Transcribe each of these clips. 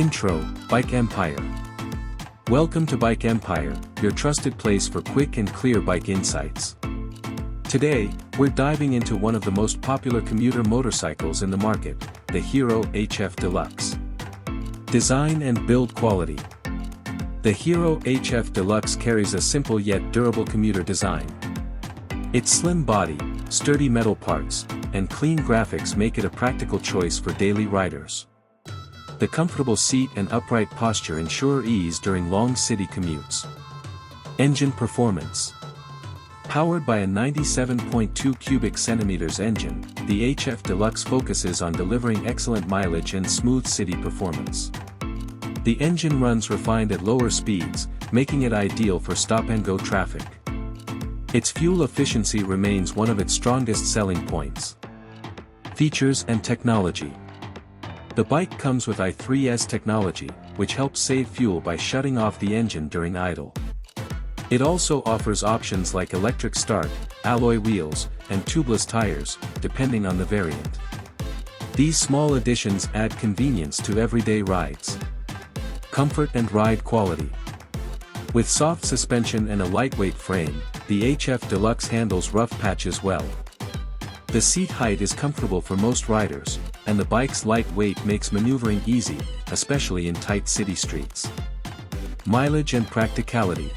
Intro, Bike Empire. Welcome to Bike Empire, your trusted place for quick and clear bike insights. Today, we're diving into one of the most popular commuter motorcycles in the market, the Hero HF Deluxe. Design and build quality. The Hero HF Deluxe carries a simple yet durable commuter design. Its slim body, sturdy metal parts, and clean graphics make it a practical choice for daily riders. The comfortable seat and upright posture ensure ease during long city commutes. Engine performance. Powered by a 97.2 cubic centimeters engine, the HF Deluxe focuses on delivering excellent mileage and smooth city performance. The engine runs refined at lower speeds, making it ideal for stop-and-go traffic. Its fuel efficiency remains one of its strongest selling points. Features and technology. The bike comes with i3S technology, which helps save fuel by shutting off the engine during idle. It also offers options like electric start, alloy wheels, and tubeless tires, depending on the variant. These small additions add convenience to everyday rides. Comfort and ride quality. With soft suspension and a lightweight frame, the HF Deluxe handles rough patches well. The seat height is comfortable for most riders, and the bike's light weight makes maneuvering easy, especially in tight city streets. Mileage and practicality.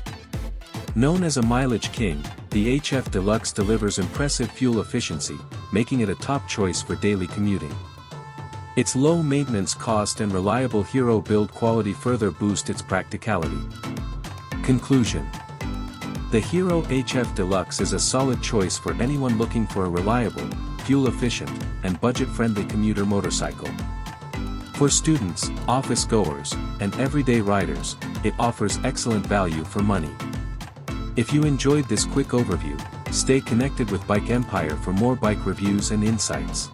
Known as a mileage king, the HF Deluxe delivers impressive fuel efficiency, making it a top choice for daily commuting. Its low maintenance cost and reliable Hero build quality further boost its practicality. Conclusion. The Hero HF Deluxe is a solid choice for anyone looking for a reliable, fuel-efficient, and budget-friendly commuter motorcycle. For students, office-goers, and everyday riders, it offers excellent value for money. If you enjoyed this quick overview, stay connected with Bike Empire for more bike reviews and insights.